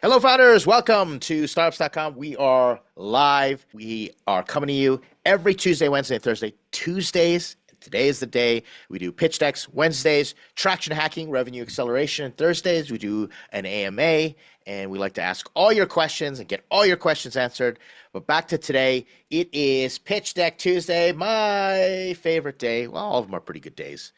Hello, founders. Welcome to Startups.com. We are live. We are coming to you every Tuesday, Wednesday, and Thursday. Tuesdays, today is the day we do pitch decks. Wednesdays, traction hacking, revenue acceleration. Thursdays, we do an AMA, and we like to ask all your questions and get all your questions answered. But back to today, it is Pitch Deck Tuesday, my favorite day. Well, all of them are pretty good days.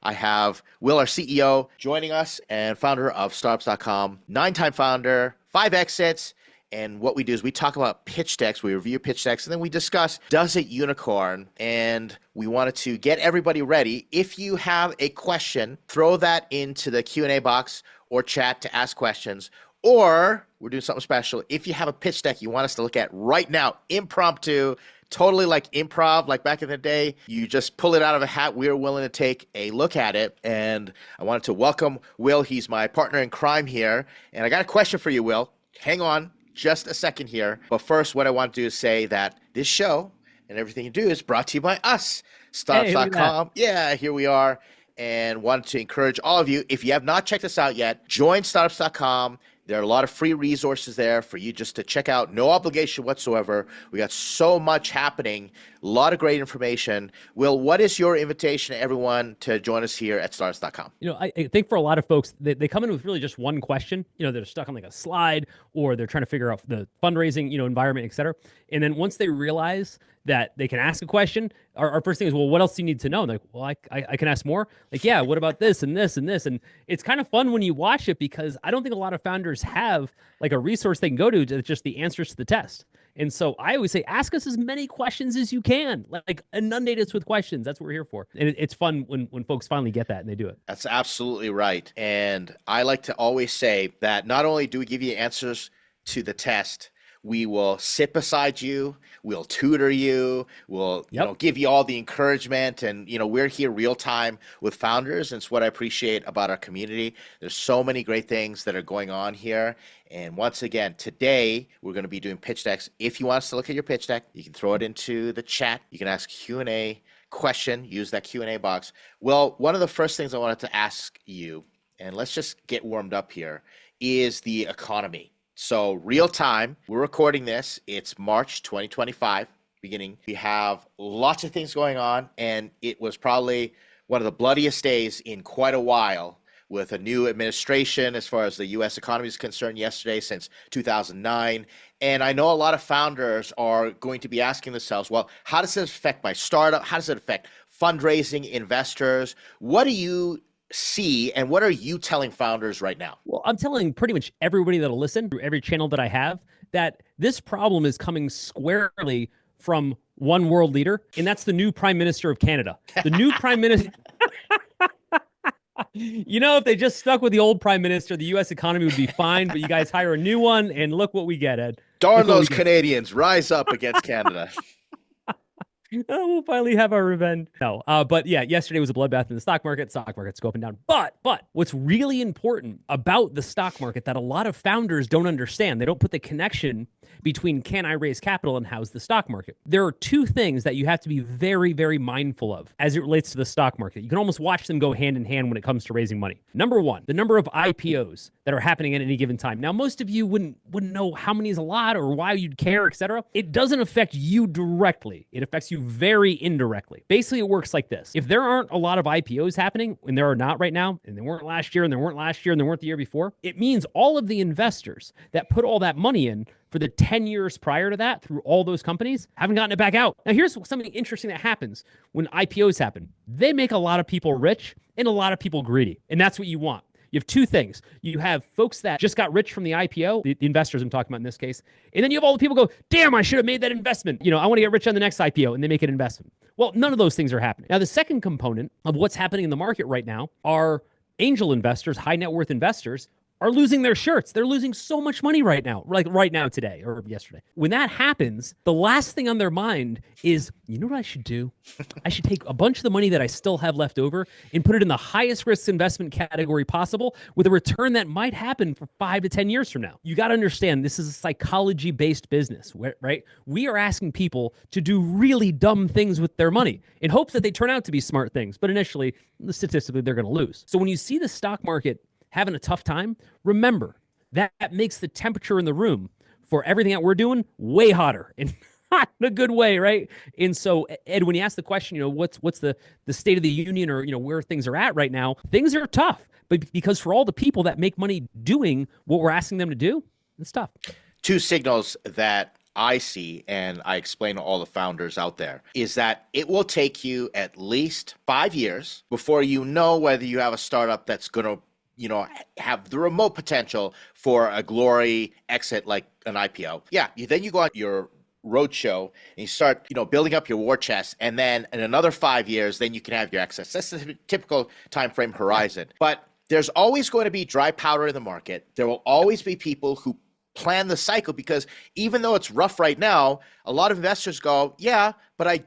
I have Will, our CEO, joining us and founder of Startups.com, 9-time founder, 5 exits. And what we do is we talk about pitch decks, we review pitch decks, and then we discuss, does it unicorn? And we wanted to get everybody ready. If you have a question, throw that into the Q&A box or chat to ask questions. Or we're doing something special. If you have a pitch deck you want us to look at right now, impromptu, totally like improv, like back in the day, you just pull it out of a hat. We're willing to take a look at it. And I wanted to welcome Will. He's my partner in crime here. And I got a question for you, Will. Hang on just a second here. But first, what I want to do is say that this show and everything you do is brought to you by us, Startups.com. Yeah, here we are. And wanted to encourage all of you, if you have not checked us out yet, join Startups.com. There are a lot of free resources there for you just to check out. No obligation whatsoever. We got so much happening, a lot of great information. Will, what is your invitation to everyone to join us here at Startups.com? I think for a lot of folks, they come in with really just one question. They're stuck on like a slide, or they're trying to figure out the fundraising, environment, et cetera. And then once they realize that they can ask a question, our first thing is, well, what else do you need to know? And they're like, well, I can ask more. Like, yeah, what about this and this and this? And it's kind of fun when you watch it, because I don't think a lot of founders have like a resource they can go to that's just the answers to the test. And so I always say, ask us as many questions as you can, like inundate us with questions. That's what we're here for. And it's fun when folks finally get that and they do it. That's absolutely right. And I like to always say that not only do we give you answers to the test, we will sit beside you. We'll tutor you. We'll give you all the encouragement. And, we're here real time with founders. And it's what I appreciate about our community. There's so many great things that are going on here. And once again, today, we're going to be doing pitch decks. If you want us to look at your pitch deck, you can throw it into the chat. You can ask Q&A question, use that Q&A box. Well, one of the first things I wanted to ask you, and let's just get warmed up here, is the economy. So real time, we're recording this. It's March 2025 beginning. We have lots of things going on, and it was probably one of the bloodiest days in quite a while with a new administration as far as the U.S. economy is concerned yesterday since 2009. And I know a lot of founders are going to be asking themselves, well, how does it affect my startup? How does it affect fundraising, investors? What do you see, and what are you telling founders right now? Well, I'm telling pretty much everybody that'll listen through every channel that I have that this problem is coming squarely from one world leader, and that's the new Prime Minister of Canada. The new Prime Minister. If they just stuck with the old Prime Minister, the U.S. economy would be fine, but you guys hire a new one, and look what we get, Ed. Darn those Canadians, rise up against Canada. We'll finally have our revenge. No, but yeah, yesterday was a bloodbath in the stock market. Stock market's go up and down. But what's really important about the stock market that a lot of founders don't understand, they don't put the connection between can I raise capital and how's the stock market. There are two things that you have to be very, very mindful of as it relates to the stock market. You can almost watch them go hand in hand when it comes to raising money. Number one, the number of IPOs that are happening at any given time. Now, most of you wouldn't know how many is a lot or why you'd care, etc. It doesn't affect you directly. It affects you very indirectly. Basically, it works like this. If there aren't a lot of IPOs happening, and there are not right now, and there weren't last year, and there weren't last year, and there weren't the year before, it means all of the investors that put all that money in for the 10 years prior to that through all those companies haven't gotten it back out. Now, here's something interesting that happens when IPOs happen. They make a lot of people rich and a lot of people greedy, and that's what you want. You have two things. You have folks that just got rich from the IPO, the investors I'm talking about in this case, and then you have all the people go, damn, I should have made that investment. I want to get rich on the next IPO, and they make an investment. Well, none of those things are happening. Now, the second component of what's happening in the market right now are angel investors, high net worth investors, are losing their shirts. They're losing so much money right now, like right now today or yesterday. When that happens, the last thing on their mind is, you know what I should do? I should take a bunch of the money that I still have left over and put it in the highest risk investment category possible with a return that might happen for 5 to 10 years from now. You got to understand, this is a psychology-based business, right? We are asking people to do really dumb things with their money in hopes that they turn out to be smart things. But initially, statistically, they're going to lose. So when you see the stock market having a tough time, remember, that makes the temperature in the room for everything that we're doing way hotter and not in a good way, right? And so, Ed, when you ask the question, what's the state of the union, or where things are at right now, things are tough. But because for all the people that make money doing what we're asking them to do, it's tough. Two signals that I see, and I explain to all the founders out there, is that it will take you at least 5 years before you know whether you have a startup that's going to have the remote potential for a glory exit like an IPO. Yeah, then you go on your roadshow and you start, building up your war chest, and then in another 5 years, then you can have your exit. That's the typical time frame horizon. But there's always going to be dry powder in the market. There will always be people who plan the cycle, because even though it's rough right now, a lot of investors go, yeah, but I've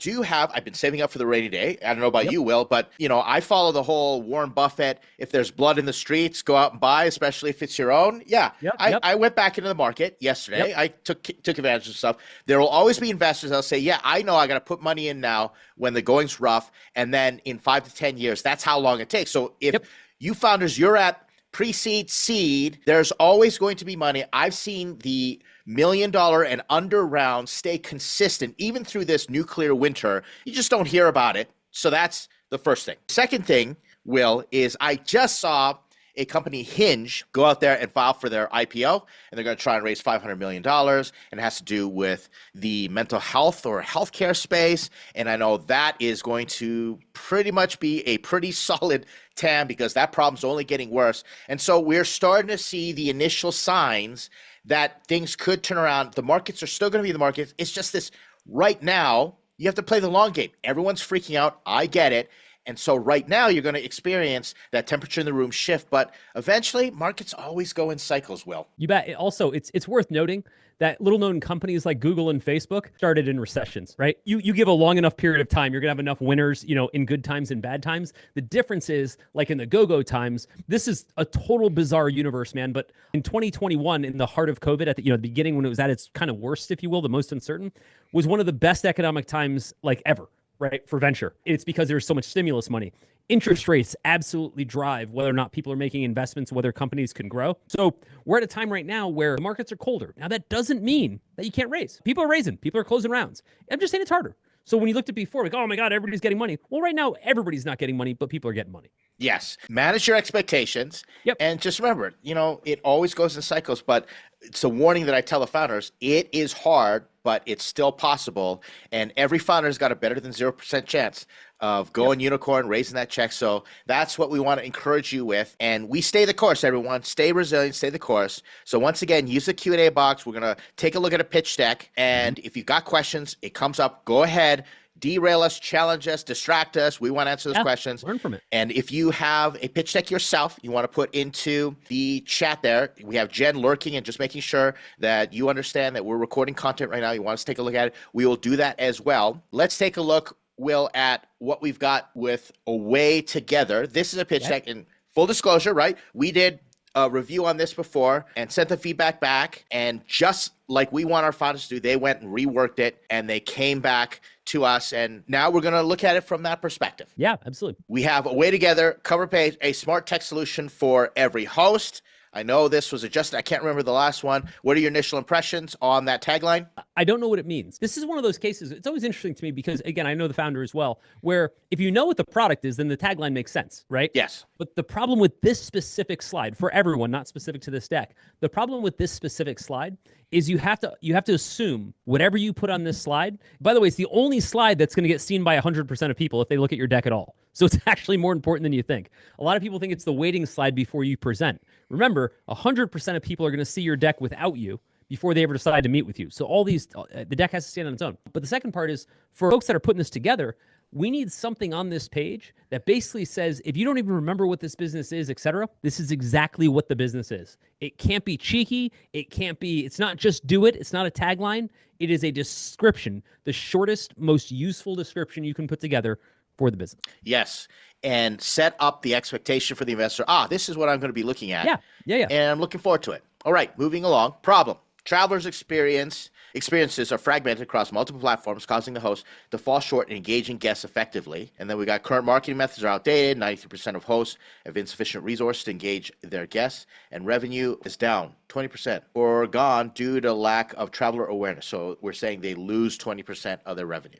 been saving up for the rainy day. I don't know about you, Will, but I follow the whole Warren Buffett, if there's blood in the streets, go out and buy, especially if it's your own. Yeah. I went back into the market yesterday. I took advantage of stuff. There will always be investors that'll say, yeah, I know I got to put money in now when the going's rough. And then in 5 to 10 years, that's how long it takes. So if you founders, you're at pre-seed, seed, there's always going to be money. I've seen the $1 million and under rounds stay consistent even through this nuclear winter. You just don't hear about it. So that's the first thing. Second thing, Will, is I just saw a company, Hinge, go out there and file for their IPO, and they're going to try and raise $500 million, and it has to do with the mental health or healthcare space. And I know that is going to pretty much be a pretty solid TAM, because that problem's only getting worse. And so we're starting to see the initial signs that things could turn around. The markets are still going to be the markets. It's just this right now, you have to play the long game. Everyone's freaking out. I get it. And so right now you're going to experience that temperature in the room shift, but eventually markets always go in cycles, Will. You bet. Also, it's worth noting that little known companies like Google and Facebook started in recessions, right? You give a long enough period of time, you're going to have enough winners, in good times and bad times. The difference is, like in the go-go times, this is a total bizarre universe, man. But in 2021, in the heart of COVID, at the beginning, when it was at its kind of worst, if you will, the most uncertain, was one of the best economic times like ever. Right, for venture. It's because there's so much stimulus money. Interest rates absolutely drive whether or not people are making investments, whether companies can grow. So we're at a time right now where the markets are colder. Now, that doesn't mean that you can't raise. People are raising. People are closing rounds. I'm just saying it's harder. So when you looked at before, like, oh my God, everybody's getting money. Well, right now, everybody's not getting money, but people are getting money. Yes. Manage your expectations. And just remember, it always goes in cycles, but it's a warning that I tell the founders. It is hard, but it's still possible. And every founder's got a better than 0% chance of going unicorn, raising that check. So that's what we want to encourage you with. And we stay the course, everyone. Stay resilient, stay the course. So once again, use the Q&A box. We're going to take a look at a pitch deck. And if you've got questions, it comes up, go ahead. Derail us, challenge us, distract us. We want to answer those questions. Learn from it. And if you have a pitch deck yourself, you want to put into the chat there. We have Jen lurking and just making sure that you understand that we're recording content right now. You want us to take a look at it. We will do that as well. Let's take a look, Will, at what we've got with A Way Together. This is a pitch deck. In full disclosure, right? We did a review on this before and sent the feedback back. And just like we want our founders to do, they went and reworked it and they came back to us. And now we're going to look at it from that perspective. Yeah, absolutely. We have A Way Together, cover page, a smart tech solution for every host. I know this was adjusted. I can't remember the last one. What are your initial impressions on that tagline? I don't know what it means. This is one of those cases. It's always interesting to me because, again, I know the founder as well, where if you know what the product is, then the tagline makes sense, right? Yes. But the problem with this specific slide, for everyone, not specific to this deck, the problem with this specific slide is you have to assume whatever you put on this slide. By the way, it's the only slide that's going to get seen by 100% of people if they look at your deck at all. So it's actually more important than you think. A lot of people think it's the waiting slide before you present. Remember, 100% of people are going to see your deck without you before they ever decide to meet with you. So all these, the deck has to stand on its own. But the second part is, for folks that are putting this together, we need something on this page that basically says, if you don't even remember what this business is, et cetera, this is exactly what the business is. It can't be cheeky. It's not just do it. It's not a tagline. It is a description, the shortest, most useful description you can put together for the business. Yes. And set up the expectation for the investor. This is what I'm going to be looking at. Yeah. And I'm looking forward to it. All right, moving along. Problem. Traveler's experience experiences are fragmented across multiple platforms, causing the host to fall short in engaging guests effectively. And then we got current marketing methods are outdated. 93% of hosts have insufficient resources to engage their guests, and revenue is down 20% or gone due to lack of traveler awareness. So we're saying they lose 20% of their revenue.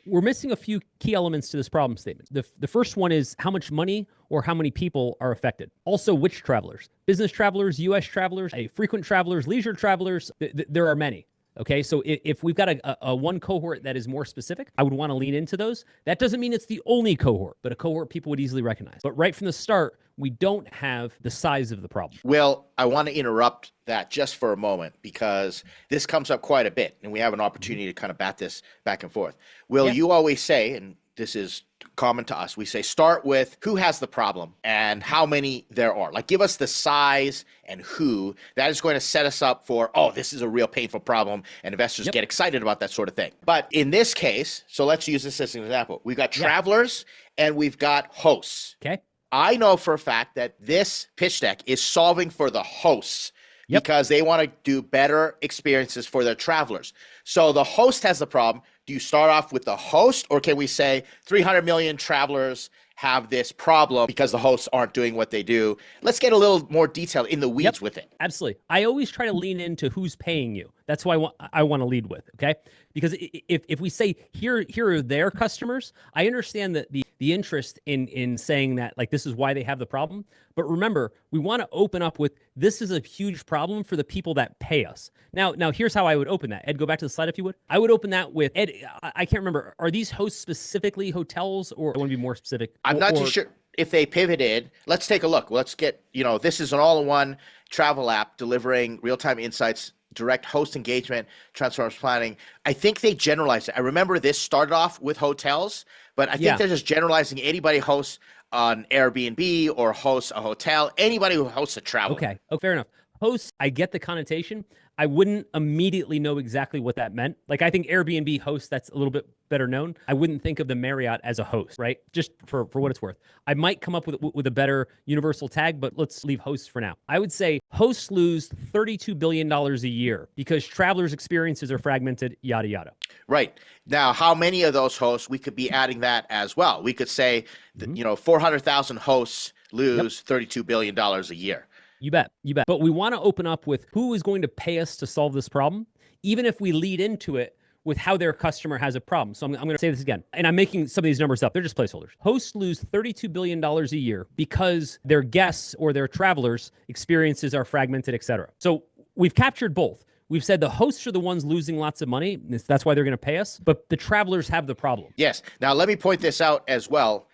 We're missing a few key elements to this problem statement. The first one is how much money or how many people are affected. Also, which travelers? Business travelers, U.S. travelers, frequent travelers, leisure travelers. There are many. Okay, so if we've got a one cohort that is more specific, I would want to lean into those. That doesn't mean it's the only cohort, but a cohort people would easily recognize. But right from the start, we don't have the size of the problem. Well, I want to interrupt that just for a moment because this comes up quite a bit, and we have an opportunity to kind of bat this back and forth. Will, you always say, and this is common to us, we say start with who has the problem and how many there are. Like give us the size and who. That is going to set us up for, oh, this is a real painful problem, and investors get excited about that sort of thing. But in this case, so let's use this as an example. We've got travelers and we've got hosts. Okay. I know for a fact that this pitch deck is solving for the hosts because they want to do better experiences for their travelers. So the host has the problem. Do you start off with the host, or can we say 300 million travelers have this problem because the hosts aren't doing what they do? Let's get a little more detailed in the weeds with it. Absolutely. I always try to lean into who's paying you. That's why I want to lead with, okay? Because if we say here are their customers, I understand that the interest in saying that, like, this is why they have the problem. But remember, we want to open up with, this is a huge problem for the people that pay us. Now, here's how I would open that. Ed, go back to the slide if you would. I would open that with, Ed, I can't remember, are these hosts specifically hotels, or I want to be more specific? I'm not too sure if they pivoted. Let's take a look. Let's get, this is an all-in-one travel app delivering real-time insights, direct host engagement, transformers planning. I think they generalized it. I remember this started off with hotels, but I think they're just generalizing anybody hosts on Airbnb or hosts a hotel, anybody who hosts a travel. Okay. Oh, fair enough. Hosts, I get the connotation. I wouldn't immediately know exactly what that meant. Like, I think Airbnb host, that's a little bit better known. I wouldn't think of the Marriott as a host, right? Just for what it's worth. I might come up with a better universal tag, but let's leave hosts for now. I would say hosts lose $32 billion a year because travelers' experiences are fragmented, yada, yada. Right. Now, how many of those hosts, we could be adding that as well. We could say, 400,000 hosts lose $32 billion a year. You bet. But we want to open up with who is going to pay us to solve this problem, even if we lead into it with how their customer has a problem. So I'm going to say this again, and I'm making some of these numbers up. They're just placeholders. Hosts lose $32 billion a year because their guests or their travelers' experiences are fragmented, et cetera. So we've captured both. We've said the hosts are the ones losing lots of money. That's why they're going to pay us. But the travelers have the problem. Yes. Now, let me point this out as well.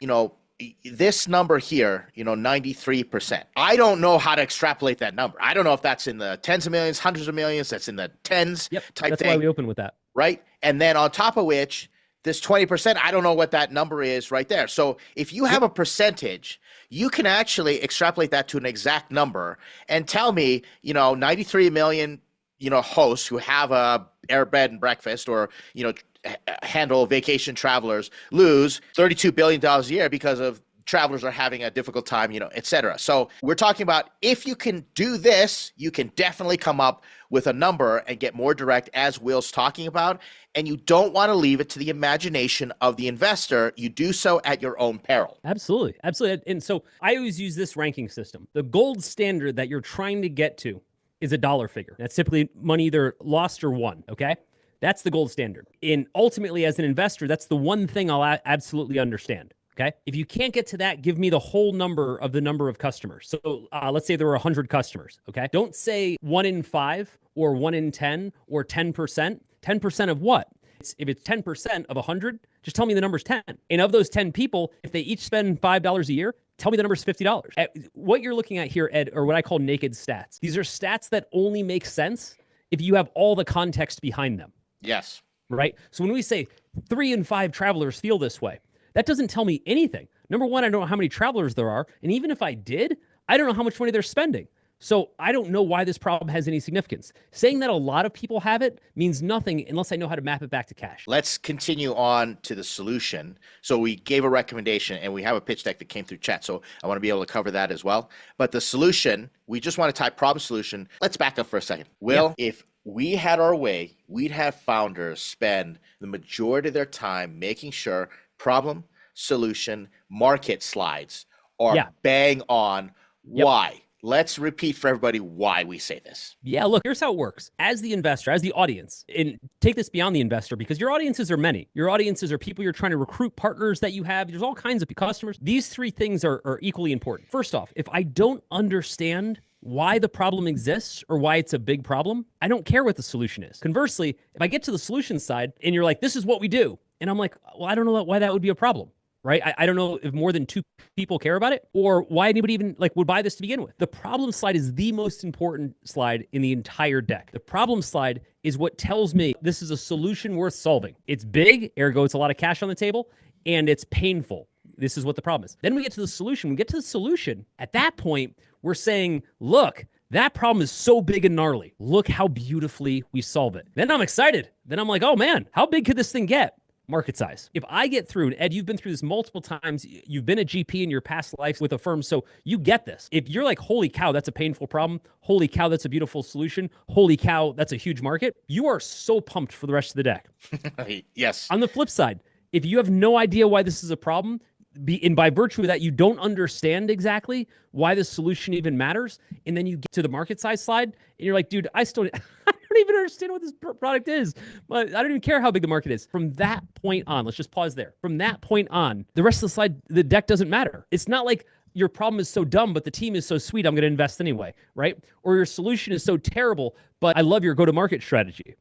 This number here, 93%. I don't know how to extrapolate that number. I don't know if that's in the tens of millions, hundreds of millions, that's in the tens type thing. That's why we open with that. Right? And then on top of which, this 20%, I don't know what that number is right there. So if you have a percentage, you can actually extrapolate that to an exact number and tell me, 93 million, hosts who have a air bed and breakfast or, handle vacation travelers lose $32 billion a year because of travelers are having a difficult time, et cetera. So we're talking about, if you can do this, you can definitely come up with a number and get more direct, as Will's talking about. And you don't want to leave it to the imagination of the investor. You do so at your own peril. Absolutely. And so I always use this ranking system. The gold standard that you're trying to get to is a dollar figure. That's typically money either lost or won, okay? That's the gold standard. And ultimately, as an investor, that's the one thing I'll absolutely understand. Okay. If you can't get to that, give me the whole number of the number of customers. So let's say there were 100 customers. Okay. Don't say 1 in 5 or 1 in 10 or 10%. 10% of what? If it's 10% of 100, just tell me the number's 10. And of those 10 people, if they each spend $5 a year, tell me the number's $50. What you're looking at here, Ed, are what I call naked stats. These are stats that only make sense if you have all the context behind them. Yes. Right? So when we say 3 in 5 travelers feel this way, that doesn't tell me anything. Number one, I don't know how many travelers there are. And even if I did, I don't know how much money they're spending. So I don't know why this problem has any significance. Saying that a lot of people have it means nothing unless I know how to map it back to cash. Let's continue on to the solution. So we gave a recommendation and we have a pitch deck that came through chat. So I want to be able to cover that as well. But the solution, we just want to type problem solution. Let's back up for a second. Will, if we had our way, we'd have founders spend the majority of their time making sure problem, solution, market slides are bang on. Why? Let's repeat for everybody why we say this. Yeah, look, here's how it works. As the investor, as the audience, and take this beyond the investor, because your audiences are many. Your audiences are people you're trying to recruit, partners that you have. There's all kinds of customers. These three things are equally important. First off, if I don't understand why the problem exists or why it's a big problem, I don't care what the solution is. Conversely, if I get to the solution side and you're like, this is what we do, and I'm like, well, I don't know why that would be a problem. Right? I don't know if more than 2 people care about it or why anybody even would buy this to begin with. The problem slide is the most important slide in the entire deck. The problem slide is what tells me this is a solution worth solving. It's big, ergo it's a lot of cash on the table, and it's painful. This is what the problem is. Then we get to the solution. We get to the solution. At that point, we're saying, look, that problem is so big and gnarly. Look how beautifully we solve it. Then I'm excited. Then I'm like, oh man, how big could this thing get? Market size. If I get through, and Ed, you've been through this multiple times, you've been a GP in your past life with a firm, so you get this. If you're like, holy cow, that's a painful problem. Holy cow, that's a beautiful solution. Holy cow, that's a huge market. You are so pumped for the rest of the deck. Yes. On the flip side, if you have no idea why this is a problem, and by virtue of that, you don't understand exactly why the solution even matters, and then you get to the market size slide, and you're like, dude, I don't even understand what this product is. But I don't even care how big the market is. From that point on, let's just pause there. From that point on, the rest of the slide, the deck doesn't matter. It's not like your problem is so dumb, but the team is so sweet, I'm going to invest anyway, right? Or your solution is so terrible, but I love your go-to-market strategy.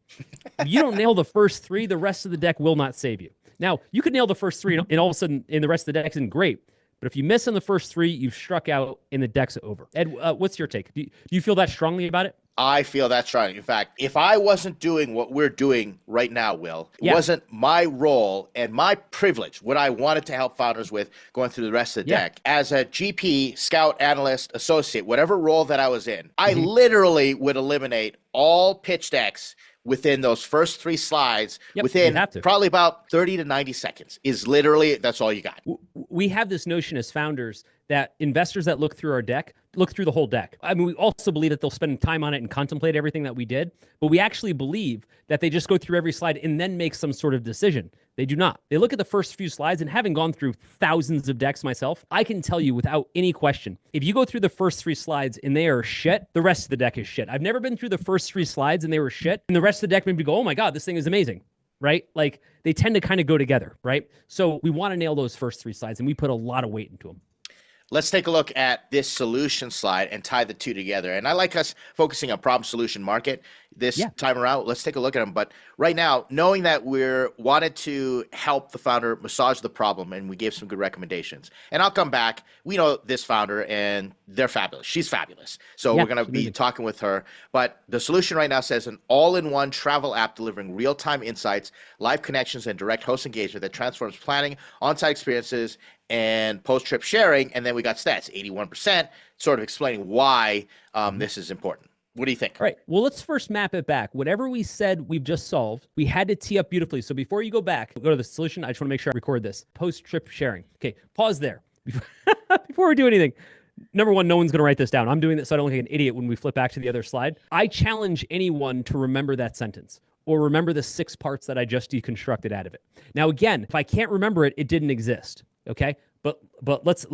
If you don't nail the first 3, the rest of the deck will not save you. Now, you could nail the first 3 and all of a sudden in the rest of the deck isn't great. But if you miss on the first 3, you've struck out and the deck's over. Ed, what's your take? Do you feel that strongly about it? I feel that strongly. In fact, if I wasn't doing what we're doing right now, Will, it wasn't my role and my privilege, what I wanted to help founders with going through the rest of the deck. As a GP, scout, analyst, associate, whatever role that I was in, I literally would eliminate all pitch decks within those first 3 slides within probably about 30 to 90 seconds is literally, that's all you got. We have this notion as founders that investors that look through our deck, look through the whole deck. I mean, we also believe that they'll spend time on it and contemplate everything that we did, but we actually believe that they just go through every slide and then make some sort of decision. They do not. They look at the first few slides, and having gone through thousands of decks myself, I can tell you without any question, if you go through the first 3 slides and they are shit, the rest of the deck is shit. I've never been through the first 3 slides and they were shit, and the rest of the deck made me go, oh my God, this thing is amazing, right? Like they tend to kind of go together, right? So we want to nail those first 3 slides, and we put a lot of weight into them. Let's take a look at this solution slide and tie the 2 together. And I like us focusing on problem, solution, market this time around. Let's take a look at them. But right now, knowing that we're wanted to help the founder massage the problem, and we gave some good recommendations. And I'll come back. We know this founder, and they're fabulous. She's fabulous. So we're going to be talking with her. But the solution right now says an all-in-one travel app delivering real-time insights, live connections, and direct host engagement that transforms planning, on-site experiences, and post-trip sharing. And then we got stats, 81%, sort of explaining why this is important. What do you think? All right. Well, let's first map it back. Whatever we said we've just solved, we had to tee up beautifully. So before you go back, go to the solution. I just want to make sure I record this. Post-trip sharing. Okay, pause there. Before we do anything, number one, no one's going to write this down. I'm doing this so I don't look like an idiot when we flip back to the other slide. I challenge anyone to remember that sentence or remember the 6 parts that I just deconstructed out of it. Now, again, if I can't remember it, it didn't exist. Okay, but let's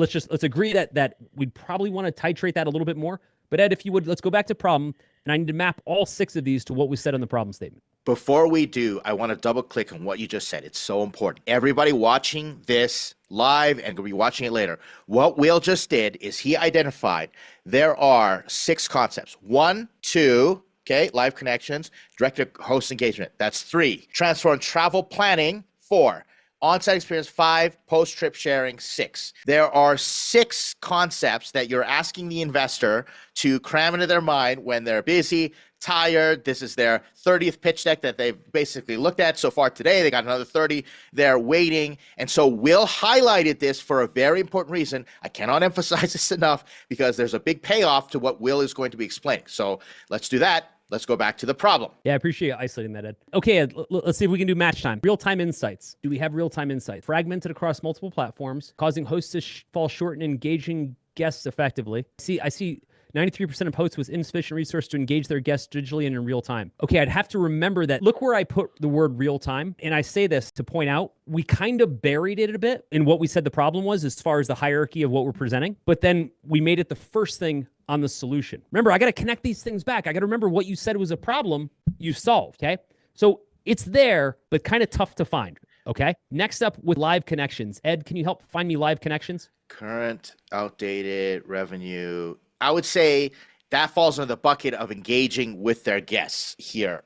agree that we'd probably want to titrate that a little bit more. But Ed, if you would, let's go back to problem, and I need to map all 6 of these to what we said in the problem statement. Before we do, I want to double click on what you just said. It's so important. Everybody watching this live and going to be watching it later, what Will just did is he identified there are 6 concepts. 1, 2, okay, live connections, direct host engagement. That's 3. Transform travel planning, 4. On-site experience, 5, post-trip sharing, 6. There are 6 concepts that you're asking the investor to cram into their mind when they're busy, tired. This is their 30th pitch deck that they've basically looked at so far today. They got another 30. They're waiting. And so Will highlighted this for a very important reason. I cannot emphasize this enough because there's a big payoff to what Will is going to be explaining. So let's do that. Let's go back to the problem. Yeah, I appreciate isolating that, Ed. Okay, Ed, let's see if we can do match time. Real-time insights. Do we have real-time insights? Fragmented across multiple platforms, causing hosts to fall short in engaging guests effectively. I see 93% of hosts with insufficient resource to engage their guests digitally and in real time. Okay, I'd have to remember that. Look where I put the word real time. And I say this to point out, we kind of buried it a bit in what we said the problem was as far as the hierarchy of what we're presenting. But then we made it the first thing on the solution. Remember, I got to connect these things back. I got to remember what you said was a problem you solved, okay? So it's there, but kind of tough to find, okay? Next up with live connections. Ed, can you help find me live connections? Current, outdated, revenue. I would say that falls under the bucket of engaging with their guests here.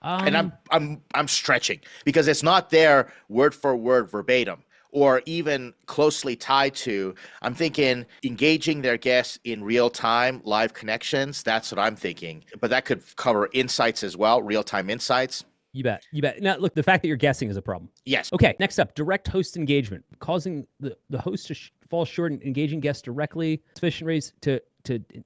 And I'm stretching because it's not there word for word verbatim or even closely tied to. I'm thinking engaging their guests in real time, live connections. That's what I'm thinking. But that could cover insights as well, real time insights. You bet. You bet. Now, look, the fact that you're guessing is a problem. Yes. Okay, next up, direct host engagement, causing the host to fall short in engaging guests directly, sufficient ways to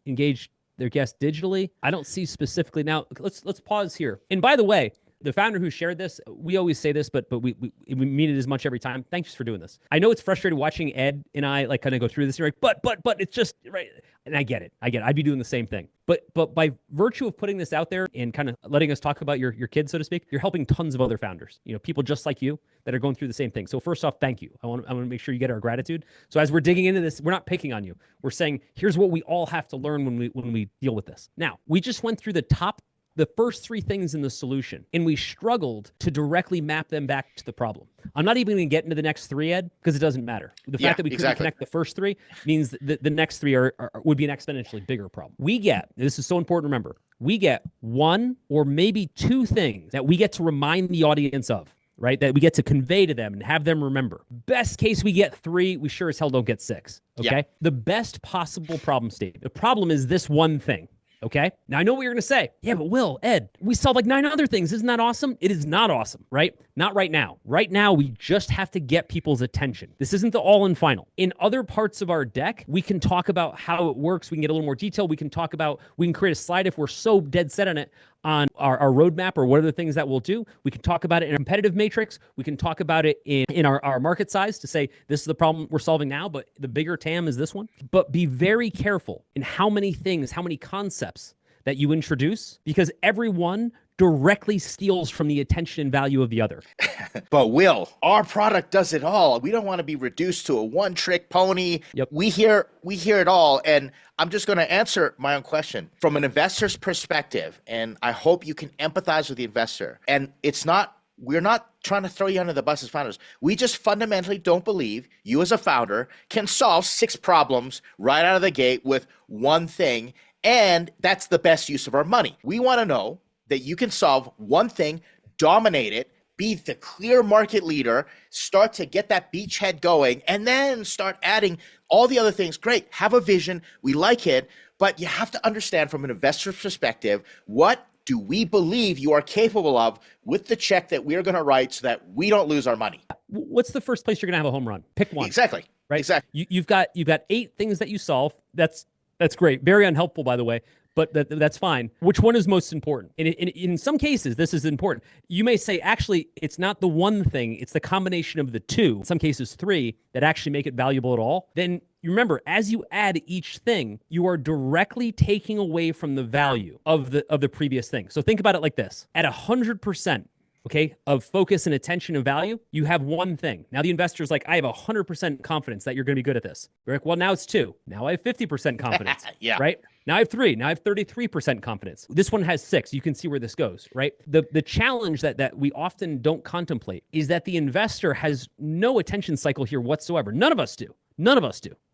engage their guests digitally. I don't see specifically. Now, let's pause here. And by the way, the founder who shared this, we always say this, but we mean it as much every time. Thanks for doing this. I know it's frustrating watching Ed and I like kind of go through this. And you're like, but it's just right. And I get it. I'd be doing the same thing. But by virtue of putting this out there and kind of letting us talk about your kids, so to speak, you're helping tons of other founders. You know, people just like you that are going through the same thing. So first off, thank you. I want to make sure you get our gratitude. So as we're digging into this, we're not picking on you. We're saying here's what we all have to learn when we deal with this. Now, we just went through the first three things in the solution, and we struggled to directly map them back to the problem. I'm not even going to get into the next three, Ed, because it doesn't matter. The fact that we couldn't connect the first three means that the next three would be an exponentially bigger problem. This is so important to remember, we get one or maybe two things that we get to remind the audience of, right? That we get to convey to them and have them remember. Best case, we get three. We sure as hell don't get six, okay? Yeah. The best possible problem statement. The problem is this one thing. Okay. Now I know what you're going to say. Yeah, but Will, Ed, we solved like 9 other things. Isn't that awesome? It is not awesome, right? Not right now. Right now, we just have to get people's attention. This isn't the all and final. In other parts of our deck, we can talk about how it works. We can get a little more detail. We can create a slide if we're so dead set on it on our roadmap or what are the things that we'll do. We can talk about it in a competitive matrix. We can talk about it in our market size to say, this is the problem we're solving now, but the bigger TAM is this one. But be very careful in how many concepts that you introduce, because everyone directly steals from the attention and value of the other. But Will, our product does it all. We don't want to be reduced to a one-trick pony. Yep. We hear it all. And I'm just going to answer my own question from an investor's perspective. And I hope you can empathize with the investor. And we're not trying to throw you under the bus as founders. We just fundamentally don't believe you as a founder can solve 6 problems right out of the gate with one thing. And that's the best use of our money. We want to know that you can solve one thing, dominate it, be the clear market leader, start to get that beachhead going, and then start adding all the other things. Great, have a vision, we like it, but you have to understand from an investor's perspective, what do we believe you are capable of with the check that we're going to write so that we don't lose our money? What's the first place you're going to have a home run? Pick one. Exactly. Right. Exactly. You've got 8 things that you solve. That's great. Very unhelpful, by the way. But that's fine. Which one is most important? And in some cases, this is important. You may say, actually, it's not the one thing. It's the combination of the 2, in some cases 3, that actually make it valuable at all. Then you remember, as you add each thing, you are directly taking away from the value of the previous thing. So think about it like this. At 100%, okay, of focus and attention and value, you have one thing. Now the investor's like, I have 100% confidence that you're going to be good at this. You're like, well, now it's 2. Now I have 50% confidence. Yeah. Right? Now I have 3. Now I have 33% confidence. This one has 6. You can see where this goes, right? The challenge that we often don't contemplate is that the investor has no attention cycle here whatsoever. None of us do.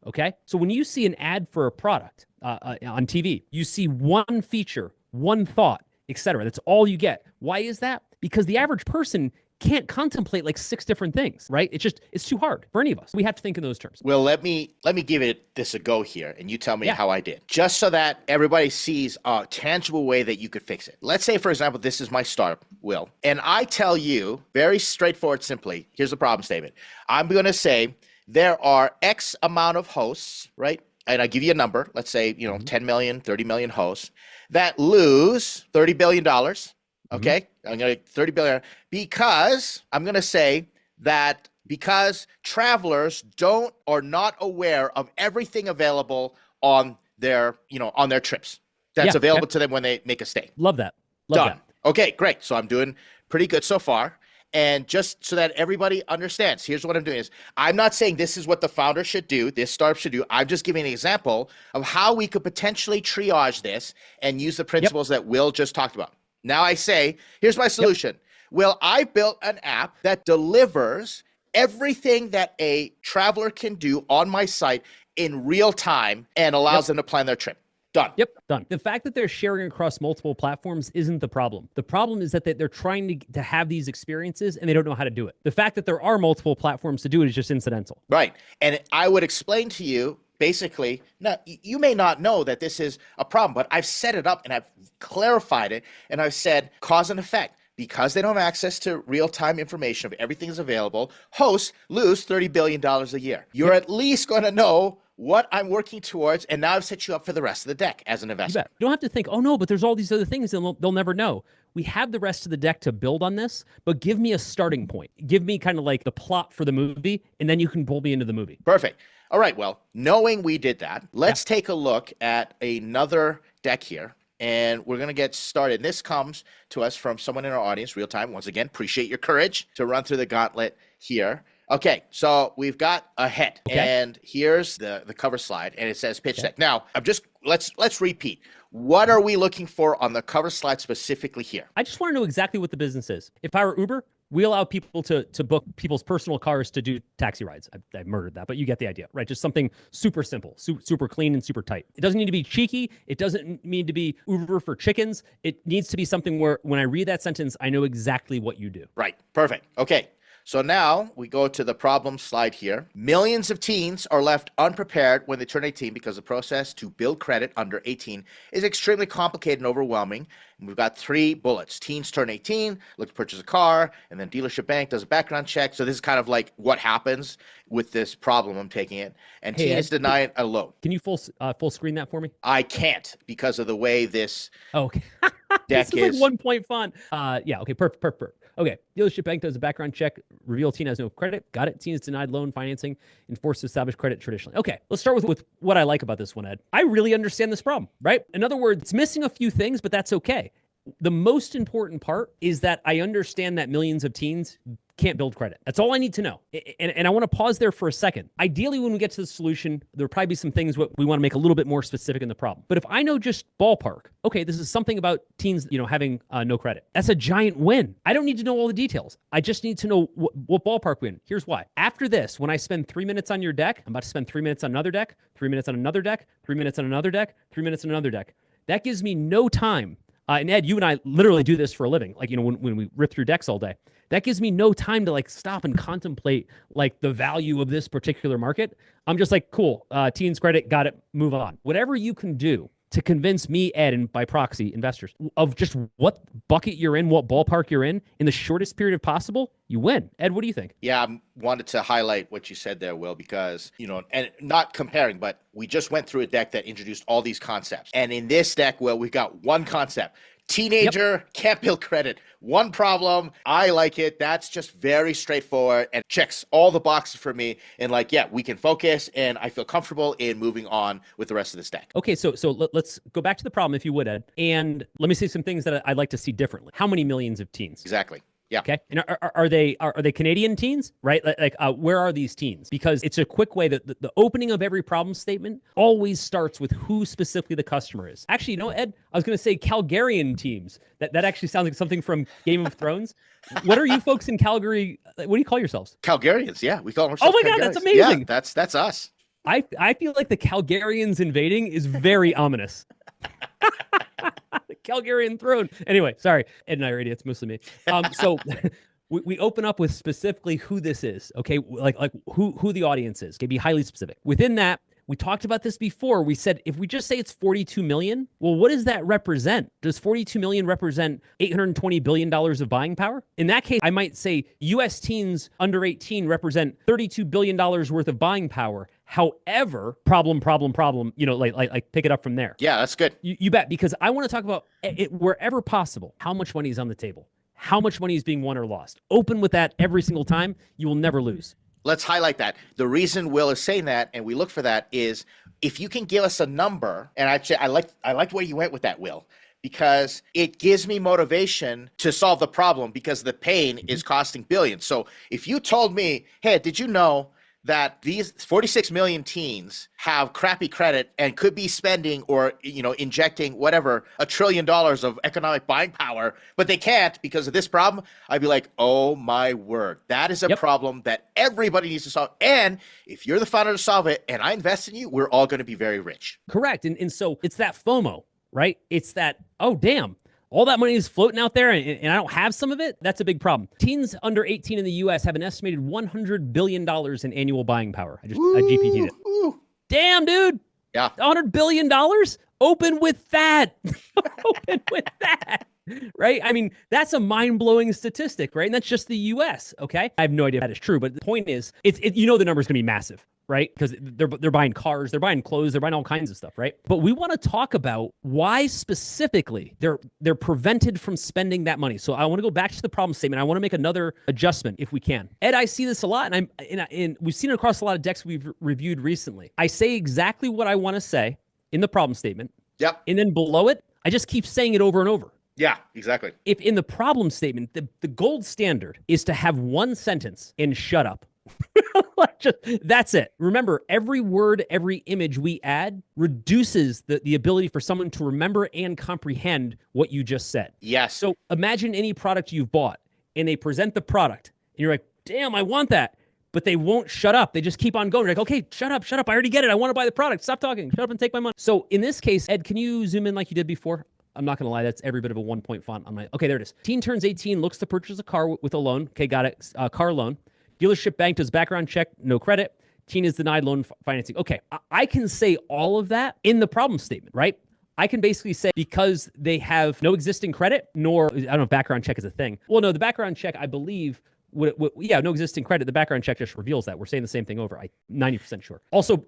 Okay? So when you see an ad for a product on TV, you see one feature, one thought, etc. That's all you get. Why is that? Because the average person can't contemplate like 6 different things, right? It's too hard for any of us. We have to think in those terms. Well, let me give this a go here, and you tell me how I did, just so that everybody sees a tangible way that you could fix it. Let's say, for example, this is my startup, Will, and I tell you very straightforward, simply, here's the problem statement. I'm going to say there are X amount of hosts, right? And I give you a number, let's say, 10 million, 30 million hosts that lose $30 billion. Okay. I'm going to 30 billion because I'm going to say that because travelers are not aware of everything available on their, on their trips. That's available to them when they make a stay. Love that. Done. Okay, great. So I'm doing pretty good so far. And just so that everybody understands, here's what I'm doing is I'm not saying this is what the founder should do, this startup should do. I'm just giving an example of how we could potentially triage this and use the principles that Will just talked about. Now I say, here's my solution. Will, I built an app that delivers everything that a traveler can do on my site in real time and allows them to plan their trip. Done. Yep, done. The fact that they're sharing across multiple platforms isn't the problem. The problem is that they're trying to have these experiences and they don't know how to do it. The fact that there are multiple platforms to do it is just incidental. Right. And I would explain to you, basically, now, you may not know that this is a problem, but I've set it up and I've clarified it. And I've said cause and effect. Because they don't have access to real-time information of everything is available, hosts lose $30 billion a year. You're at least going to know what I'm working towards, and now I've set you up for the rest of the deck as an investor. You don't have to think, oh no, but there's all these other things and they'll never know. We have the rest of the deck to build on this, but give me a starting point. Give me kind of like the plot for the movie, and then you can pull me into the movie. Perfect. All right, well, knowing we did that, let's take a look at another deck here. And we're going to get started. This comes to us from someone in our audience, real time. Once again, appreciate your courage to run through the gauntlet here. Okay, so we've got a head, and here's the cover slide, and it says pitch deck. Now, let's repeat. What are we looking for on the cover slide specifically here? I just want to know exactly what the business is. If I were Uber, we allow people to book people's personal cars to do taxi rides. I murdered that, but you get the idea, right? Just something super simple, super clean and super tight. It doesn't need to be cheeky. It doesn't need to be Uber for chickens. It needs to be something where when I read that sentence, I know exactly what you do. Right. Perfect. Okay. So now we go to the problem slide here. Millions of teens are left unprepared when they turn 18 because the process to build credit under 18 is extremely complicated and overwhelming. And we've got 3 bullets. Teens turn 18, look to purchase a car, and then dealership bank does a background check. So this is kind of like what happens with this problem I'm taking it. And teens deny a loan. Can you full screen that for me? I can't because of the way this okay. deck this is like 1 point font. Okay, perfect. Okay, dealership bank does a background check, reveal teen has no credit. Got it. Teen is denied loan financing and forced to establish credit traditionally. Okay, let's start with what I like about this one, Ed. I really understand this problem, right? In other words, it's missing a few things, but that's okay. The most important part is that I understand that millions of teens can't build credit. That's all I need to know. And I want to pause there for a second. Ideally, when we get to the solution, there'll probably be some things we want to make a little bit more specific in the problem. But if I know just ballpark, okay, this is something about teens, having no credit. That's a giant win. I don't need to know all the details. I just need to know what ballpark win. Here's why. After this, when I spend 3 minutes on your deck, I'm about to spend 3 minutes on another deck, 3 minutes on another deck, 3 minutes on another deck, 3 minutes on another deck. That gives me no time. And Ed, you and I literally do this for a living. Like, when we rip through decks all day, that gives me no time to stop and contemplate the value of this particular market. I'm just like, cool, teens credit, got it, move on. Whatever you can do to convince me, Ed, and by proxy, investors, of just what bucket you're in, what ballpark you're in the shortest period possible, you win. Ed, what do you think? Yeah, I wanted to highlight what you said there, Will, because, and not comparing, but we just went through a deck that introduced all these concepts. And in this deck, Will, we got one concept. Teenager, can't build credit. One problem. I like it. That's just very straightforward and checks all the boxes for me. And we can focus and I feel comfortable in moving on with the rest of this deck. Okay, so let's go back to the problem, if you would, Ed. And let me say some things that I'd like to see differently. How many millions of teens? Exactly. Yeah. Okay. And are they Canadian teens, right? Where are these teens? Because it's a quick way that the opening of every problem statement always starts with who specifically the customer is. Actually, Ed, I was going to say Calgarian teams. That actually sounds like something from Game of Thrones. What are you folks in Calgary? What do you call yourselves? Calgarians. Yeah, we call ourselves. Oh my God, that's amazing. Yeah, that's us. I feel like the Calgarians invading is very ominous. The Calgarian throne. Anyway, sorry. Ed and I are idiots, mostly me. So we open up with specifically who this is, okay? Like who the audience is. Okay, be highly specific. Within that, we talked about this before. We said, if we just say it's 42 million, well, what does that represent? Does 42 million represent $820 billion of buying power? In that case, I might say US teens under 18 represent $32 billion worth of buying power. However, problem, pick it up from there. Yeah, that's good. You bet, because I want to talk about it wherever possible, how much money is on the table, how much money is being won or lost. Open with that every single time. You will never lose. Let's highlight that. The reason Will is saying that, and we look for that, is if you can give us a number, and actually I liked where you went with that, Will, because it gives me motivation to solve the problem because the pain is costing billions. So if you told me, hey, did you know that these 46 million teens have crappy credit and could be spending or, injecting whatever, $1 trillion of economic buying power, but they can't because of this problem, I'd be like, oh my word, that is a problem that everybody needs to solve. And if you're the founder to solve it and I invest in you, we're all going to be very rich. Correct. And so it's that FOMO, right? It's that, oh, damn, all that money is floating out there and I don't have some of it. That's a big problem. Teens under 18 in the US have an estimated $100 billion in annual buying power. I GPT'd it. Damn, dude. Yeah. $100 billion? Open with that. Open with that. Right? I mean, that's a mind-blowing statistic, right? And that's just the US, okay? I have no idea if that is true, but the point is, the number's going to be massive, right? Because they're buying cars, they're buying clothes, they're buying all kinds of stuff, right? But we want to talk about why specifically they're prevented from spending that money. So I want to go back to the problem statement. I want to make another adjustment if we can. Ed, I see this a lot, and we've seen it across a lot of decks we've reviewed recently. I say exactly what I want to say in the problem statement. Yep. And then below it, I just keep saying it over and over. Yeah, exactly. If in the problem statement, the gold standard is to have one sentence and shut up. That's it. Remember, every word, every image we add reduces the ability for someone to remember and comprehend what you just said. Yes. So imagine any product you've bought and they present the product and you're like, damn, I want that. But they won't shut up. They just keep on going. You're like, okay, shut up. I already get it. I want to buy the product. Stop talking. Shut up and take my money. So in this case, Ed, can you zoom in like you did before? I'm not going to lie. That's every bit of a 1-point font on my... Okay, there it is. Teen turns 18, looks to purchase a car with a loan. Okay, got it. Car loan. Dealership bank does background check, no credit. Teen is denied loan financing. Okay, I can say all of that in the problem statement, right? I can basically say because they have no existing credit, nor... I don't know if background check is a thing. Well, no, the background check, I believe... no existing credit. The background check just reveals that. We're saying the same thing over. I'm 90% sure. Also,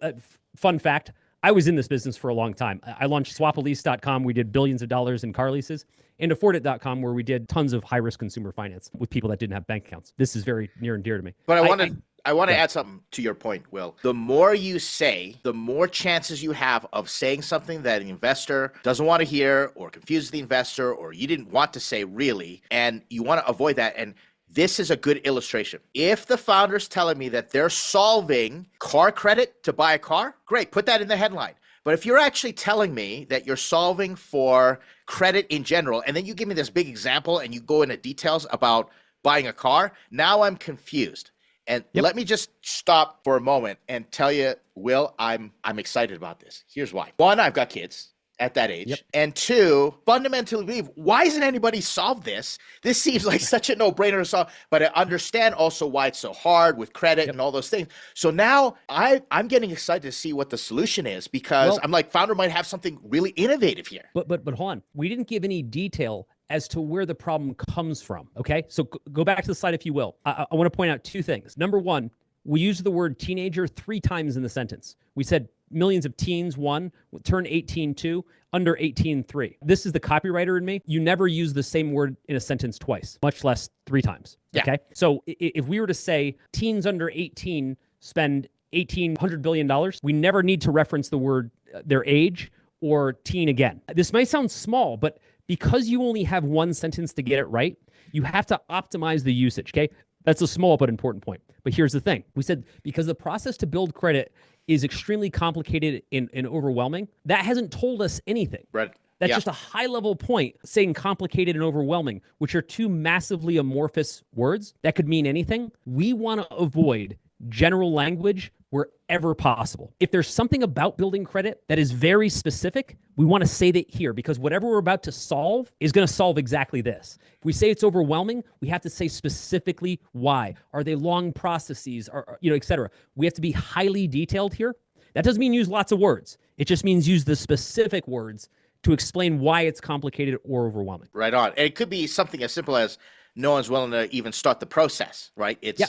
fun fact, I was in this business for a long time. I launched swapalease.com. We did billions of dollars in car leases, and affordit.com, where we did tons of high-risk consumer finance with people that didn't have bank accounts. This is very near and dear to me. But I want to add something to your point, Will. The more you say, the more chances you have of saying something that an investor doesn't want to hear or confuses the investor or you didn't want to say really, and you want to avoid that. And this is a good illustration. If the founder's telling me that they're solving car credit to buy a car, great, put that in the headline. But if you're actually telling me that you're solving for credit in general, and then you give me this big example and you go into details about buying a car, now I'm confused. And let me just stop for a moment and tell you, Will, I'm excited about this. Here's why. One, I've got kids at that age. Yep. And two, fundamentally believe, why hasn't anybody solved this? This seems like such a no-brainer to solve, but I understand also why it's so hard with credit and all those things. So now I'm getting excited to see what the solution is because I'm like, founder might have something really innovative here. But hold on. We didn't give any detail as to where the problem comes from, okay? So go back to the slide if you will. I want to point out two things. Number one, we used the word teenager 3 times in the sentence. We said millions of teens, 1, turn 18, 2, under 18, 3. This is the copywriter in me. You never use the same word in a sentence twice, much less 3 times, okay? So if we were to say teens under 18 spend $1,800 billion, we never need to reference the word their age or teen again. This might sound small, but because you only have one sentence to get it right, you have to optimize the usage, okay? That's a small but important point. But here's the thing. We said because the process to build credit is extremely complicated and overwhelming, that hasn't told us anything. Right. That's just a high-level point saying complicated and overwhelming, which are 2 massively amorphous words that could mean anything. We want to avoid general language wherever possible. If there's something about building credit that is very specific, we want to say that here because whatever we're about to solve is going to solve exactly this. If we say it's overwhelming, we have to say specifically why. Are they long processes, or et cetera? We have to be highly detailed here. That doesn't mean use lots of words. It just means use the specific words to explain why it's complicated or overwhelming. Right on. And it could be something as simple as no one's willing to even start the process, right? It's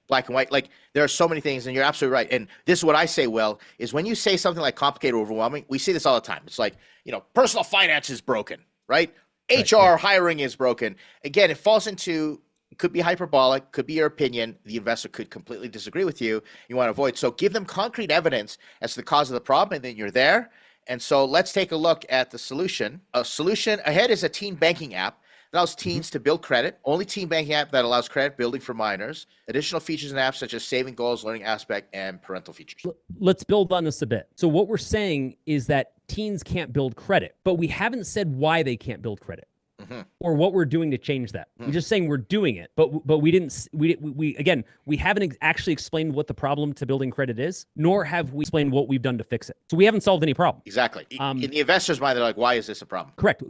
black and white. Like there are so many things, and you're absolutely right. And this is what I say, Will, is when you say something like complicated or overwhelming, we see this all the time. It's like, personal finance is broken, right? HR hiring is broken. Again, it falls into could be hyperbolic, could be your opinion. The investor could completely disagree with you. You want to avoid. So give them concrete evidence as to the cause of the problem, and then you're there. And so let's take a look at the solution. A solution ahead is a teen banking app that allows teens to build credit. Only teen banking app that allows credit building for minors. Additional features and apps such as saving goals, learning aspect, and parental features. Let's build on this a bit. So what we're saying is that teens can't build credit, but we haven't said why they can't build credit. Or what we're doing to change that. We're just saying we're doing it, but we haven't actually explained what the problem to building credit is, nor have we explained what we've done to fix it. So we haven't solved any problem. Exactly. In the investor's mind, they're like, "Why is this a problem?" Correct.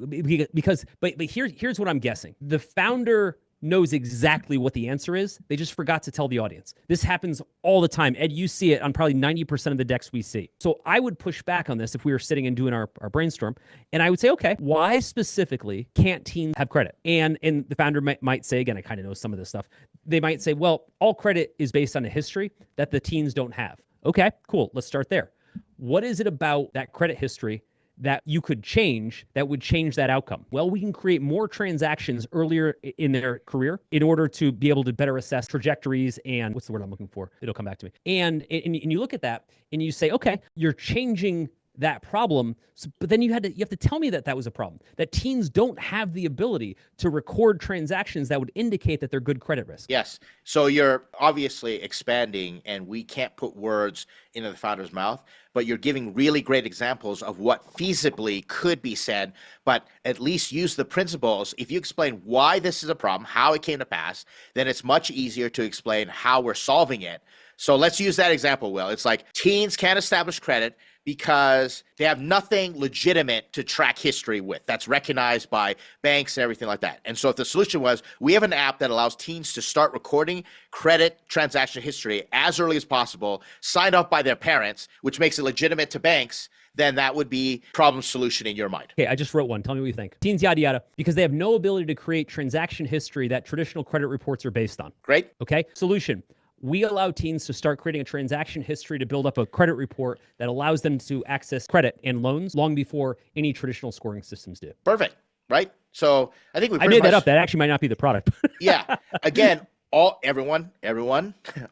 Because here's what I'm guessing. The founder knows exactly what the answer is. They just forgot to tell the audience. This happens all the time. Ed, you see it on probably 90% of the decks we see. So I would push back on this if we were sitting and doing our brainstorm. And I would say, okay, why specifically can't teens have credit? And the founder might say, again, I kind of know some of this stuff. They might say, well, all credit is based on a history that the teens don't have. Okay, cool. Let's start there. What is it about that credit history that you could change that would change that outcome? Well, we can create more transactions earlier in their career in order to be able to better assess trajectories and what's the word I'm looking for? It'll come back to me. And you look at that and you say, okay, you're changing that problem, but then you have to tell me that was a problem, that teens don't have the ability to record transactions that would indicate that they're good credit risk. Yes. So you're obviously expanding, and we can't put words into the founder's mouth, but you're giving really great examples of what feasibly could be said, but at least use the principles. If you explain why this is a problem, how it came to pass, then it's much easier to explain how we're solving it. So let's use that example, Will. It's like teens can't establish credit because they have nothing legitimate to track history with that's recognized by banks and everything like that. And so if the solution was, we have an app that allows teens to start recording credit transaction history as early as possible, signed off by their parents, which makes it legitimate to banks, then that would be problem solution in your mind. Okay, I just wrote one. Tell me what you think. Teens, yada, yada, because they have no ability to create transaction history that traditional credit reports are based on. Great. Okay, solution. We allow teens to start creating a transaction history to build up a credit report that allows them to access credit and loans long before any traditional scoring systems do. Perfect, right? So I think I made that up. That actually might not be the product. Yeah. Again, everyone,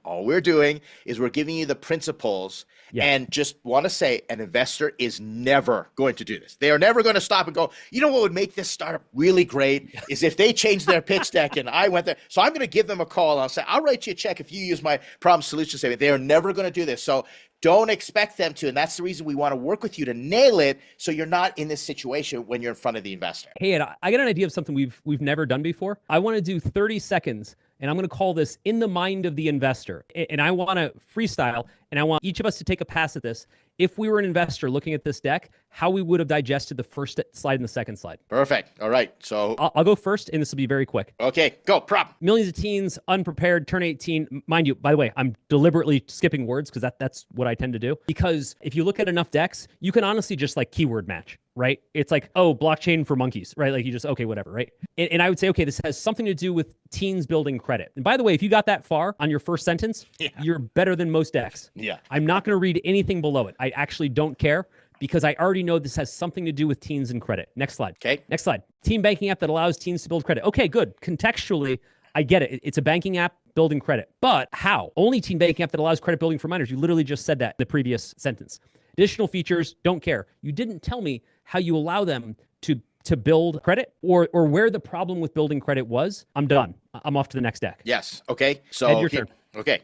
all we're doing is we're giving you the principles. Yeah. And just want to say, an investor is never going to do this. They are never going to stop and go, you know what would make this startup really great is if they changed their pitch deck and I went there. So I'm going to give them a call and I'll say, I'll write you a check if you use my problem solution statement. They are never going to do this. So don't expect them to. And that's the reason we want to work with you to nail it so you're not in this situation when you're in front of the investor. Hey, Ed, I got an idea of something we've never done before. I want to do 30 seconds. And I'm going to call this In the Mind of the Investor. And I want to freestyle, and I want each of us to take a pass at this. If we were an investor looking at this deck, how we would have digested the first slide and the second slide. Perfect. All right. So I'll go first, and this will be very quick. Okay, go. Prop. Millions of teens, unprepared, turn 18. Mind you, by the way, I'm deliberately skipping words because that's what I tend to do. Because if you look at enough decks, you can honestly just like keyword match. Right? It's like, oh, blockchain for monkeys, right? Like you just, okay, whatever, right? And I would say, okay, this has something to do with teens building credit. And by the way, if you got that far on your first sentence, you're better than most decks. Yeah. I'm not going to read anything below it. I actually don't care because I already know this has something to do with teens and credit. Next slide. Okay. Next slide. Teen banking app that allows teens to build credit. Okay, good. Contextually, I get it. It's a banking app building credit. But how? Only teen banking app that allows credit building for minors. You literally just said that in the previous sentence. Additional features, don't care. You didn't tell me how you allow them to build credit or where the problem with building credit was. I'm done. I'm off to the next deck. Yes. Okay. So Ed, your turn. Okay.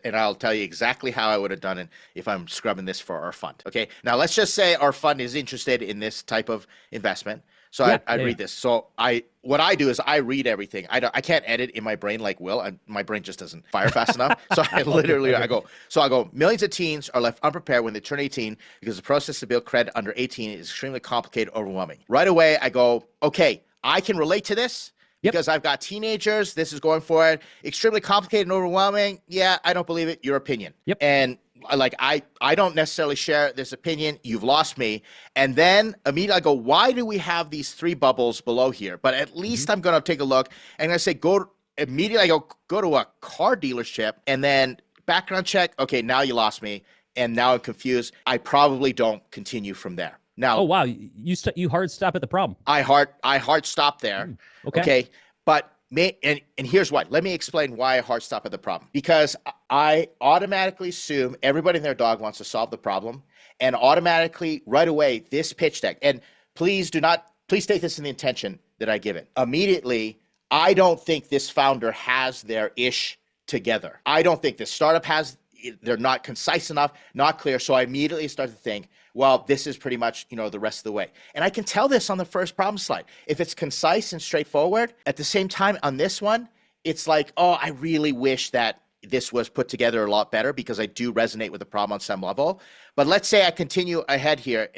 And I'll tell you exactly how I would have done it if I'm scrubbing this for our fund. Okay. Now let's just say our fund is interested in this type of investment. So I'd read this. So what I do is I read everything. I can't edit in my brain like Will. My brain just doesn't fire fast enough. So I literally, I go, millions of teens are left unprepared when they turn 18 because the process to build credit under 18 is extremely complicated, overwhelming. Right away, I go, okay, I can relate to this. Because I've got teenagers, this is going for it. Extremely complicated and overwhelming. Yeah, I don't believe it. Your opinion. Yep. And like I don't necessarily share this opinion. You've lost me. And then immediately I go, why do we have these three bubbles below here? But at least I'm going to take a look and I say, go to a car dealership and then background check. Okay, now you lost me. And now I'm confused. I probably don't continue from there. Now, oh wow, you hard stop at the problem. I hard stop there. Okay. But And here's why. Let me explain why I hard stop at the problem. Because I automatically assume everybody and their dog wants to solve the problem, and automatically right away this pitch deck. And please take this in the intention that I give it. Immediately, I don't think this founder has their ish together. I don't think this startup has. They're not concise enough, not clear. So I immediately start to think, well, this is pretty much, the rest of the way. And I can tell this on the first problem slide. If it's concise and straightforward, at the same time on this one, it's like, oh, I really wish that this was put together a lot better because I do resonate with the problem on some level. But let's say I continue ahead here,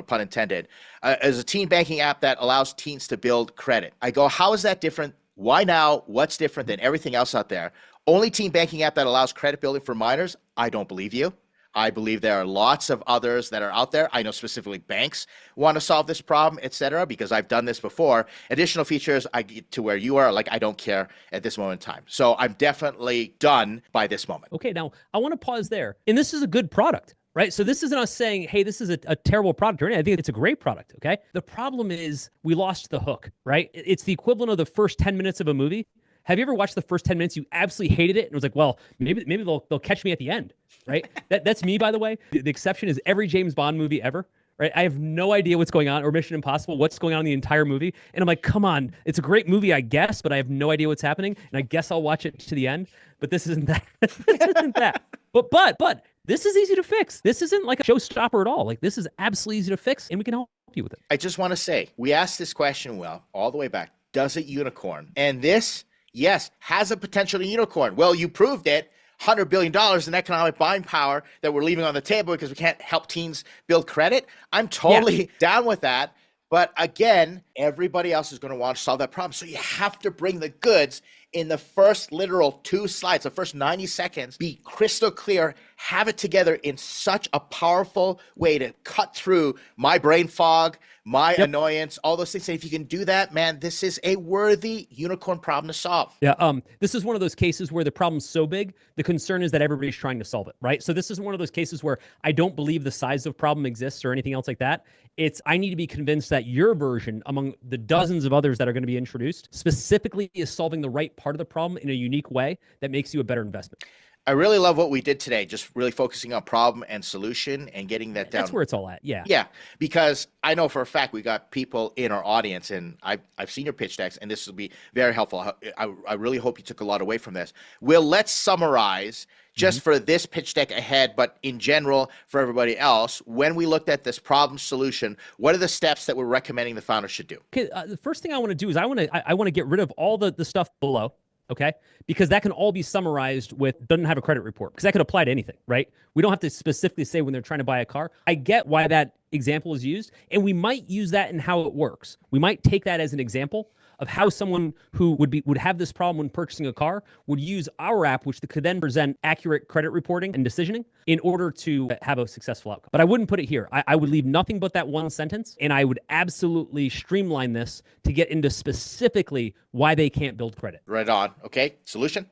pun intended, as a teen banking app that allows teens to build credit. I go, how is that different? Why now? What's different than everything else out there? Only teen banking app that allows credit building for minors? I don't believe you. I believe there are lots of others that are out there. I know specifically banks want to solve this problem, et cetera, because I've done this before. Additional features, I get to where you are, like I don't care at this moment in time. So I'm definitely done by this moment. Okay, now I want to pause there. And this is a good product, right? So this isn't us saying, hey, this is a terrible product or anything. I think it's a great product, okay? The problem is we lost the hook, right? It's the equivalent of the first 10 minutes of a movie. Have you ever watched the first 10 minutes? You absolutely hated it and was like, well, maybe they'll catch me at the end, right? That's me, by the way. The exception is every James Bond movie ever, right? I have no idea what's going on, or Mission Impossible, what's going on in the entire movie. And I'm like, come on, it's a great movie, I guess, but I have no idea what's happening. And I guess I'll watch it to the end. But this isn't that. This isn't that. But this is easy to fix. This isn't like a showstopper at all. Like, this is absolutely easy to fix, and we can help you with it. I just want to say, we asked this question, all the way back. Does it unicorn? And this, yes, has a potential to unicorn. Well, you proved it. $100 billion in economic buying power that we're leaving on the table because we can't help teens build credit. I'm totally down with that. But again, everybody else is going to want to solve that problem. So you have to bring the goods in the first literal 2 slides, the first 90 seconds, be crystal clear, have it together in such a powerful way to cut through my brain fog, my annoyance, all those things. And if you can do that, man, this is a worthy unicorn problem to solve. Yeah. This is one of those cases where the problem's so big, the concern is that everybody's trying to solve it, right? So this isn't one of those cases where I don't believe the size of problem exists or anything else like that. It's, I need to be convinced that your version, among the dozens of others that are going to be introduced, specifically is solving the right part of the problem in a unique way that makes you a better investment. I really love what we did today, just really focusing on problem and solution and getting that down. That's where it's all at. Yeah. Yeah, because I know for a fact we got people in our audience, and I've seen your pitch decks, and this will be very helpful. I really hope you took a lot away from this. Let's summarize just for this pitch deck ahead, but in general for everybody else. When we looked at this problem solution, what are the steps that we're recommending the founder should do? Okay, the first thing I want to do is I want to get rid of all the stuff below. Okay, because that can all be summarized with doesn't have a credit report, because that could apply to anything, right? We don't have to specifically say when they're trying to buy a car. I get why that example is used, and we might use that in how it works. We might take that as an example of how someone who would have this problem when purchasing a car would use our app, which could then present accurate credit reporting and decisioning in order to have a successful outcome. But I wouldn't put it here. I would leave nothing but that one sentence, and I would absolutely streamline this to get into specifically why they can't build credit. Right on. Okay. Solution,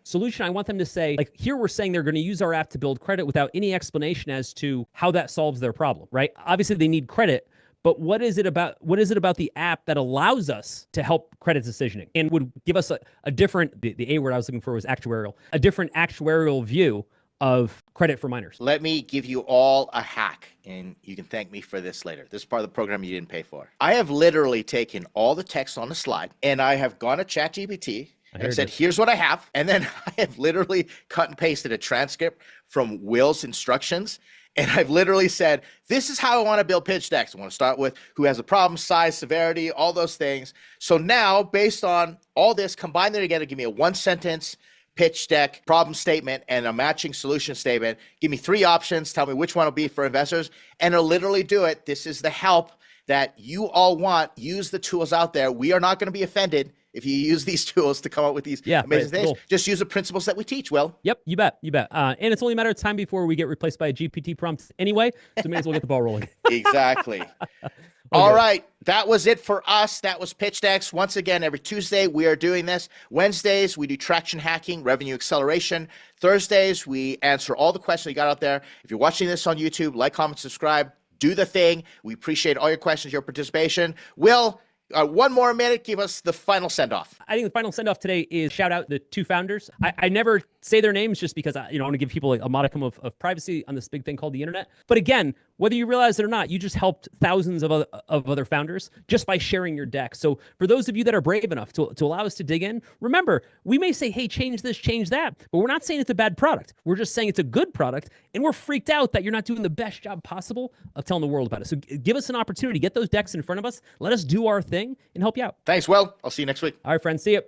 I want them to say, like, here we're saying they're going to use our app to build credit without any explanation as to how that solves their problem, right? Obviously, they need credit. But what is it about the app that allows us to help credit decisioning and would give us a different, the A word I was looking for was actuarial, a different actuarial view of credit for minors? Let me give you all a hack, and you can thank me for this later. This is part of the program you didn't pay for. I have literally taken all the text on the slide, and I have gone to ChatGPT and said, here's what I have. And then I have literally cut and pasted a transcript from Will's instructions. And I've literally said, this is how I want to build pitch decks. I want to start with who has a problem, size, severity, all those things. So now, based on all this, combine them together, give me a 1-sentence pitch deck, problem statement, and a matching solution statement. Give me 3 options. Tell me which one will be for investors. And it'll literally do it. This is the help that you all want. Use the tools out there. We are not going to be offended if you use these tools to come up with these amazing things. Cool. Just use the principles that we teach, Will. Yep, you bet. And it's only a matter of time before we get replaced by a GPT prompt anyway, so may as well get the ball rolling. Exactly. All right, that was it for us. That was Pitch Decks. Once again, every Tuesday we are doing this. Wednesdays, we do traction hacking, revenue acceleration. Thursdays, we answer all the questions you got out there. If you're watching this on YouTube, like, comment, subscribe, do the thing. We appreciate all your questions, your participation. Will, One more minute. Give us the final send-off. I think the final send-off today is shout out the two founders. I never say their names just because I want to give people a modicum of privacy on this big thing called the internet. But again, whether you realize it or not, you just helped thousands of other founders just by sharing your deck. So for those of you that are brave enough to allow us to dig in, remember, we may say, hey, change this, change that, but we're not saying it's a bad product. We're just saying it's a good product, and we're freaked out that you're not doing the best job possible of telling the world about it. So give us an opportunity, get those decks in front of us, let us do our thing and help you out. Thanks, Will. I'll see you next week. All right, friends, see you.